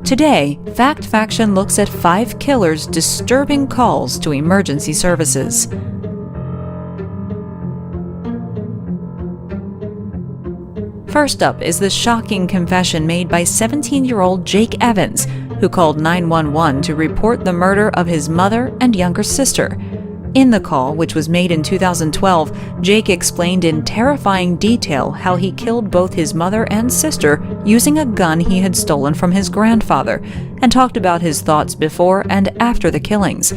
Today, Fact Faction looks at 5 killers' disturbing calls to emergency services. First up is the shocking confession made by 17-year-old Jake Evans, who called 911 to report the murder of his mother and younger sister. In the call, which was made in 2012, Jake explained in terrifying detail how he killed both his mother and sister using a gun he had stolen from his grandfather, and talked about his thoughts before and after the killings.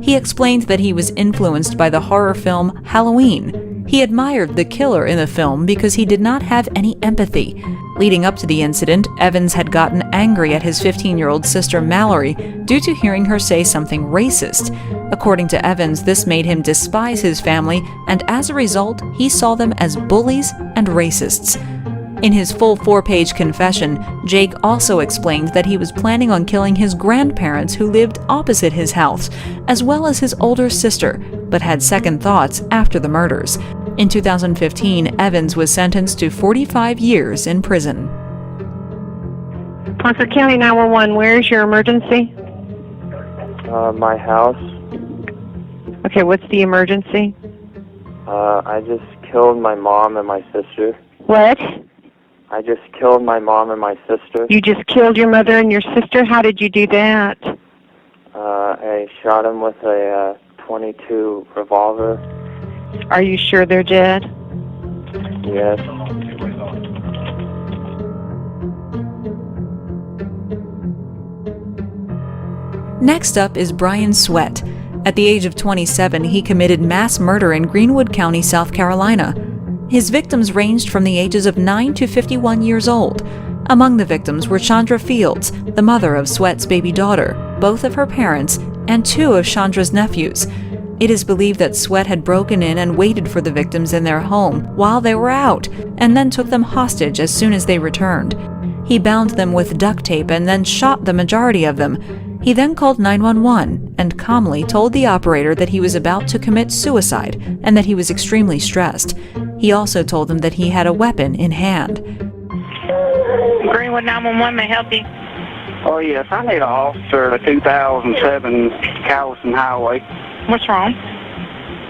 He explained that he was influenced by the horror film Halloween. He admired the killer in the film because he did not have any empathy. Leading up to the incident, Evans had gotten angry at his 15-year-old sister Mallory due to hearing her say something racist. According to Evans, this made him despise his family, and as a result, he saw them as bullies and racists. In his full 4-page confession, Jake also explained that he was planning on killing his grandparents who lived opposite his house, as well as his older sister, but had second thoughts after the murders. In 2015, Evans was sentenced to 45 years in prison. Parker County 911, where's your emergency? My house. Okay, what's the emergency? I just killed my mom and my sister. What? I just killed my mom and my sister. You just killed your mother and your sister? How did you do that? I shot him with a .22 revolver. Are you sure they're dead? Yes. Next up is Brian Sweat. At the age of 27, he committed mass murder in Greenwood County, South Carolina. His victims ranged from the ages of 9 to 51 years old. Among the victims were Chandra Fields, the mother of Sweat's baby daughter, both of her parents, and 2 of Chandra's nephews. It is believed that Sweat had broken in and waited for the victims in their home while they were out, and then took them hostage as soon as they returned. He bound them with duct tape and then shot the majority of them. He then called 911 and calmly told the operator that he was about to commit suicide and that he was extremely stressed. He also told them that he had a weapon in hand. Greenwood 911, may I help you? Oh, yes. I need an officer at 2007 Callison Highway. What's wrong?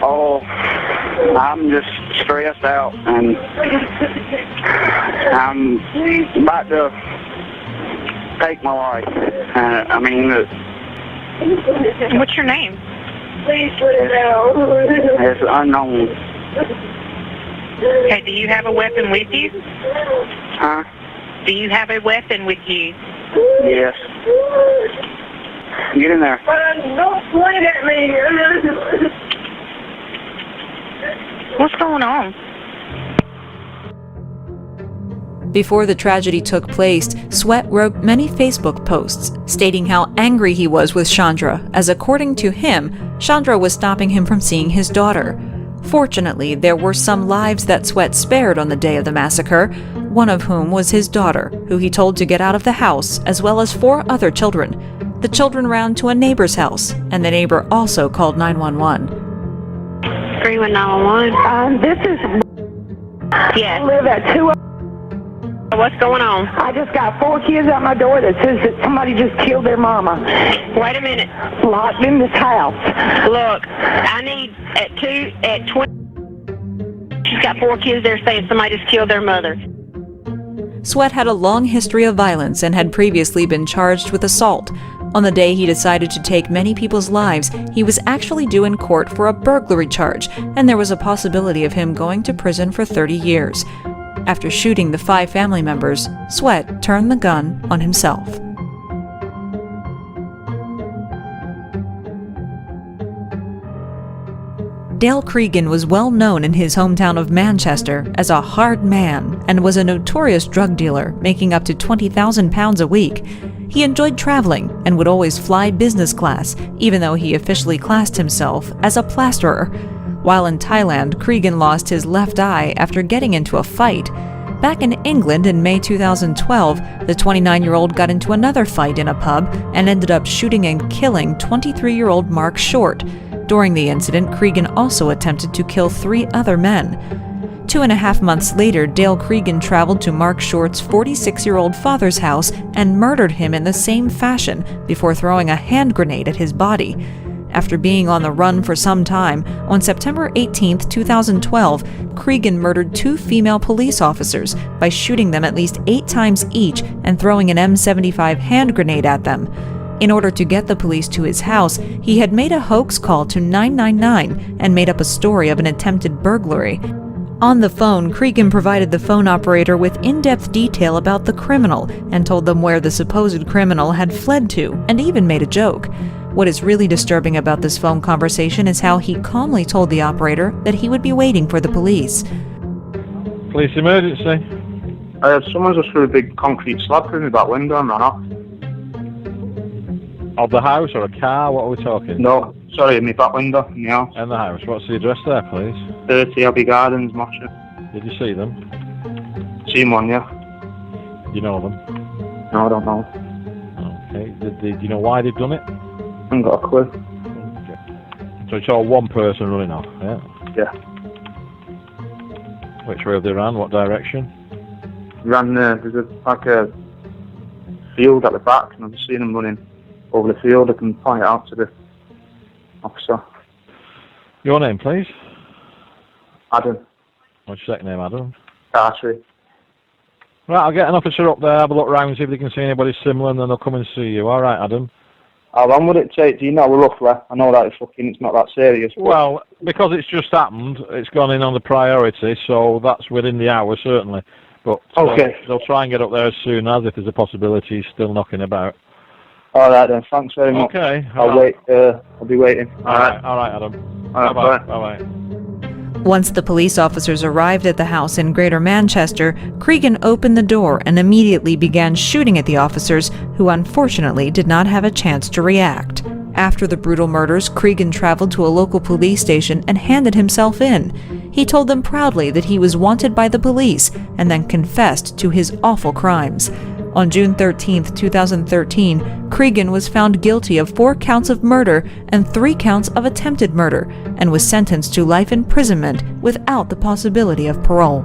Oh, I'm just stressed out, and I'm about to take my life. What's your name? It's unknown. Okay, do you have a weapon with you? Huh? Do you have a weapon with you? Yes. Get in there. Don't point at me. What's going on? Before the tragedy took place, Sweat wrote many Facebook posts stating how angry he was with Chandra, as according to him, Chandra was stopping him from seeing his daughter. Fortunately, there were some lives that Sweat spared on the day of the massacre, one of whom was his daughter, who he told to get out of the house, as well as 4 other children. The children ran to a neighbor's house, and the neighbor also called 911. Greenwood 911. This is... Yes. I live at 2... What's going on? I just got 4 kids at my door that says that somebody just killed their mama. Wait a minute. Locked in this house. Look, I need at 20. She's got 4 kids there saying somebody just killed their mother. Sweat had a long history of violence and had previously been charged with assault. On the day he decided to take many people's lives, he was actually due in court for a burglary charge, and there was a possibility of him going to prison for 30 years. After shooting the 5 family members, Sweat turned the gun on himself. Dale Cregan was well known in his hometown of Manchester as a hard man and was a notorious drug dealer, making up to £20,000 a week. He enjoyed traveling and would always fly business class, even though he officially classed himself as a plasterer. While in Thailand, Cregan lost his left eye after getting into a fight. Back in England in May 2012, the 29-year-old got into another fight in a pub and ended up shooting and killing 23-year-old Mark Short. During the incident, Cregan also attempted to kill 3 other men. 2.5 months later, Dale Cregan traveled to Mark Short's 46-year-old father's house and murdered him in the same fashion before throwing a hand grenade at his body. After being on the run for some time, on September 18, 2012, Cregan murdered 2 female police officers by shooting them at least 8 times each and throwing an M75 hand grenade at them. In order to get the police to his house, he had made a hoax call to 999 and made up a story of an attempted burglary. On the phone, Cregan provided the phone operator with in-depth detail about the criminal and told them where the supposed criminal had fled to, and even made a joke. What is really disturbing about this phone conversation is how he calmly told the operator that he would be waiting for the police. Police emergency. Someone just threw a big concrete slab through my back window and ran off. Of the house or a car? What are we talking? No, sorry, my back window in the house. In the house. What's the address there, please? 30 Abbey Gardens, Mosher. Did you see them? Seen one, yeah. You know them? No, I don't know. Okay. Do you know why they've done it? I haven't got a clue. Okay. So it's all one person running off, yeah? Yeah. Which way have they ran? What direction? Ran there's like a field at the back, and I've just seen them running over the field. I can point it out to the officer. Your name, please? Adam. What's your second name, Adam? Archery. Right, I'll get an officer up there, have a look round, see if they can see anybody similar, and then they'll come and see you. All right, Adam? How long would it take? Do you know roughly? I know that it's not that serious. But... Well, because it's just happened, it's gone in on the priority, so that's within the hour, certainly. But okay. They'll try and get up there as soon as, if there's a possibility he's still knocking about. All right then, thanks very much. Okay. I'll wait. I'll be waiting. All right, Adam. All right, bye-bye. Once the police officers arrived at the house in Greater Manchester, Cregan opened the door and immediately began shooting at the officers, who unfortunately did not have a chance to react. After the brutal murders, Cregan traveled to a local police station and handed himself in. He told them proudly that he was wanted by the police and then confessed to his awful crimes. On June 13, 2013, Cregan was found guilty of 4 counts of murder and 3 counts of attempted murder and was sentenced to life imprisonment without the possibility of parole.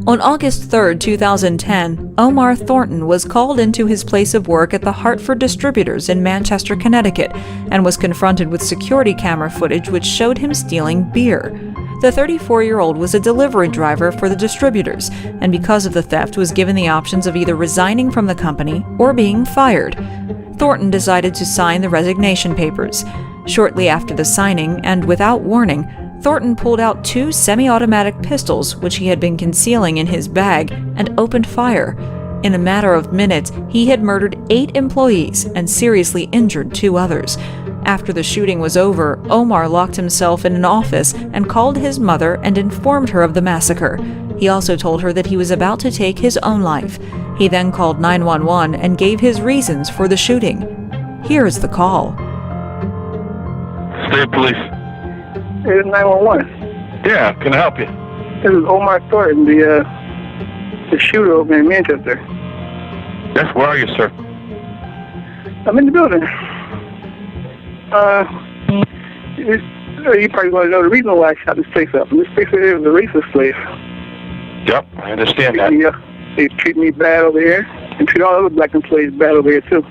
On August 3, 2010, Omar Thornton was called into his place of work at the Hartford Distributors in Manchester, Connecticut, and was confronted with security camera footage which showed him stealing beer. The 34-year-old was a delivery driver for the distributors, and because of the theft was given the options of either resigning from the company or being fired. Thornton decided to sign the resignation papers. Shortly after the signing, and without warning, Thornton pulled out 2 semi-automatic pistols which he had been concealing in his bag and opened fire. In a matter of minutes, he had murdered 8 employees and seriously injured 2 others. After the shooting was over, Omar locked himself in an office and called his mother and informed her of the massacre. He also told her that he was about to take his own life. He then called 911 and gave his reasons for the shooting. Here is the call. State Police. This is 911. Yeah, can I help you? This is Omar Thornton, the shooter over in Manchester. Yes, where are you, sir? I'm in the building. You probably want to know the reason why I shot this place up. This place is a racist place. Yep, I understand that. Yeah, they treat me bad over here, and treat all other black employees bad over here too.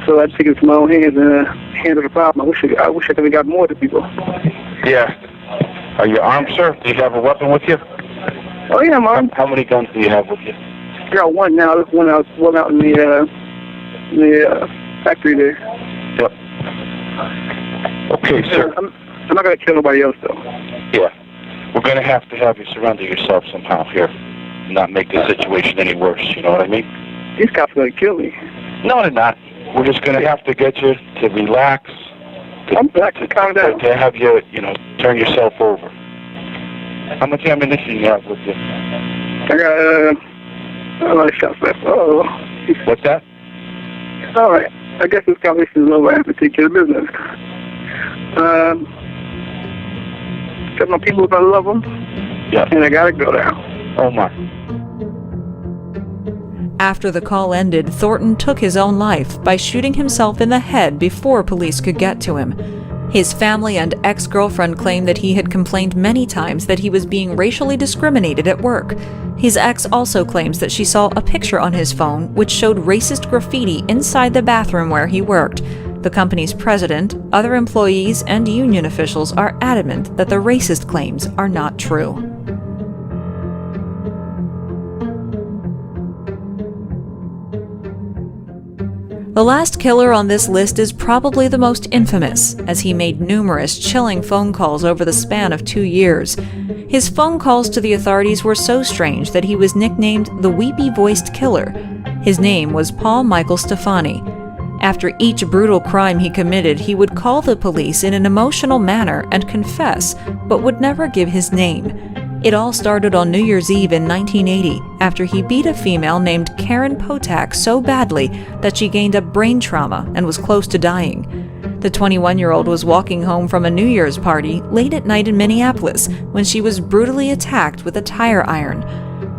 So I take it to my own hands and handle the problem. I wish I could have got more to people. Yeah. Are you armed, sir? Do you have a weapon with you? Oh yeah, I'm armed. How many guns do you have with you? I got one now. There's one out in the factory there. Yep. Okay, sir. I'm not gonna kill nobody else though. Yeah. We're gonna have you surrender yourself somehow here. Not make the situation any worse, you know what I mean? These cops are gonna kill me. No, they're not. We're just gonna have to get you to relax. I'm back to calm down. To have you, turn yourself over. How much ammunition you have with you? I got a lot of shots left. Oh. What's that? All right. I guess this conversation is over. I have to take care of business. Got my people, I love them. Yeah. And I gotta go now. Oh my. After the call ended, Thornton took his own life by shooting himself in the head before police could get to him. His family and ex-girlfriend claimed that he had complained many times that he was being racially discriminated at work. His ex also claims that she saw a picture on his phone which showed racist graffiti inside the bathroom where he worked. The company's president, other employees, and union officials are adamant that the racist claims are not true. The last killer on this list is probably the most infamous, as he made numerous chilling phone calls over the span of 2 years. His phone calls to the authorities were so strange that he was nicknamed the Weepy-Voiced Killer. His name was Paul Michael Stefani. After each brutal crime he committed, he would call the police in an emotional manner and confess, but would never give his name. It all started on New Year's Eve in 1980, after he beat a female named Karen Potak so badly that she gained a brain trauma and was close to dying. The 21-year-old was walking home from a New Year's party late at night in Minneapolis when she was brutally attacked with a tire iron.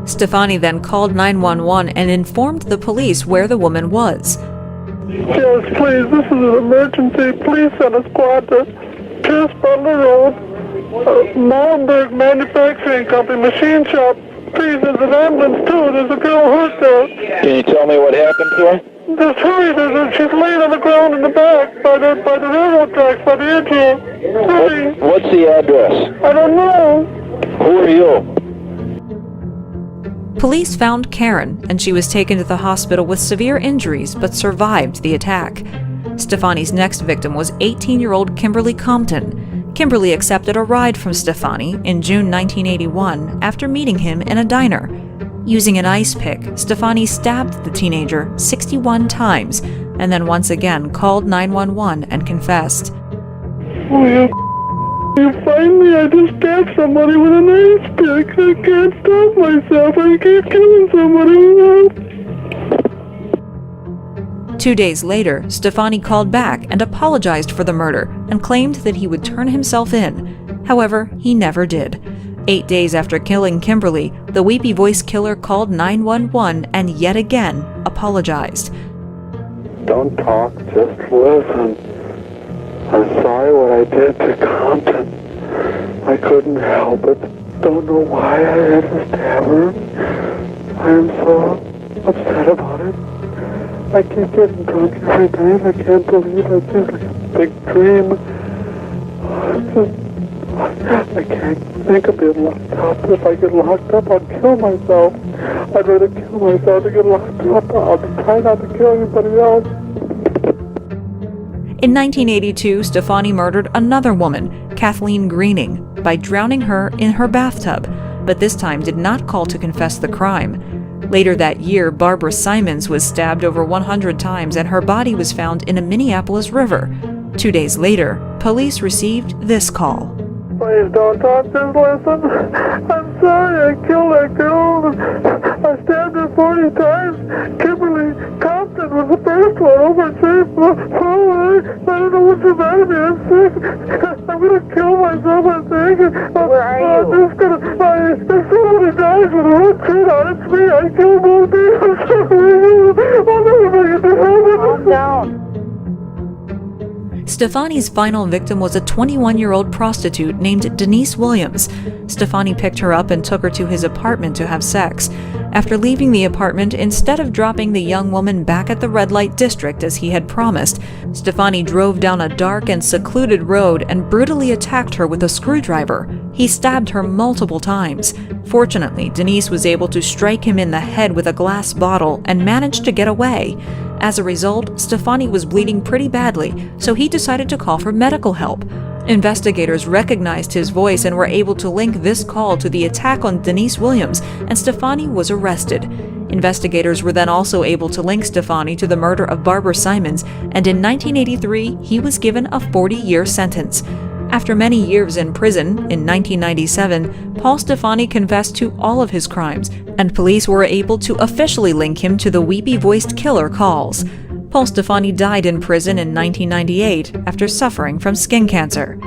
Stefani then called 911 and informed the police where the woman was. Yes, please, this is an emergency. Please send a squad to Pierce Butler Road, Molenberg Manufacturing Company, machine shop. Please, there's an ambulance too. There's a girl hurt there. Can you tell me what happened to her? Just hurry, she's laying on the ground in the back by the railroad tracks, by the edge here. Hurry. What's the address? I don't know. Who are you? Police found Karen, and she was taken to the hospital with severe injuries but survived the attack. Stefani's next victim was 18-year-old Kimberly Compton. Kimberly accepted a ride from Stefani in June 1981 after meeting him in a diner. Using an ice pick, Stefani stabbed the teenager 61 times and then once again called 911 and confessed. Oh, you find me? I just stabbed somebody with an ice pick. I can't stop myself. I keep killing somebody. 2 days later, Stefani called back and apologized for the murder and claimed that he would turn himself in. However, he never did. 8 days after killing Kimberly, the Weepy-Voiced Killer called 911 and yet again apologized. Don't talk, just listen. I'm sorry what I did to Compton. I couldn't help it. Don't know why I had to stab her. I am so upset about it. I keep getting drunk every night. I can't believe it. It's like a big dream. I can't think of being locked up. If I get locked up, I'll kill myself. I'd rather kill myself than get locked up. I'll try not to kill anybody else. In 1982, Stefani murdered another woman, Kathleen Greening, by drowning her in her bathtub, but this time did not call to confess the crime. Later that year, Barbara Simons was stabbed over 100 times and her body was found in a Minneapolis river. 2 days later, police received this call. Please don't talk, just listen. I'm sorry I killed that girl. I stabbed her 40 times. Kimberly Compton was the first one. Oh, my safe. I don't know what's the matter with me. I'm sick. I'm going to kill myself, I think. Where are you? I'm just going to... If somebody dies with a hook shit on, it's me. I killed both people. I'll never make it to heaven. Calm down. Stefani's final victim was a 21-year-old prostitute named Denise Williams. Stefani picked her up and took her to his apartment to have sex. After leaving the apartment, instead of dropping the young woman back at the red light district as he had promised, Stefani drove down a dark and secluded road and brutally attacked her with a screwdriver. He stabbed her multiple times. Fortunately, Denise was able to strike him in the head with a glass bottle and managed to get away. As a result, Stefani was bleeding pretty badly, so he decided to call for medical help. Investigators recognized his voice and were able to link this call to the attack on Denise Williams, and Stefani was arrested. Investigators were then also able to link Stefani to the murder of Barbara Simons, and in 1983, he was given a 40-year sentence. After many years in prison, in 1997, Paul Stefani confessed to all of his crimes, and police were able to officially link him to the Weepy-Voiced Killer calls. Paul Stefani died in prison in 1998 after suffering from skin cancer.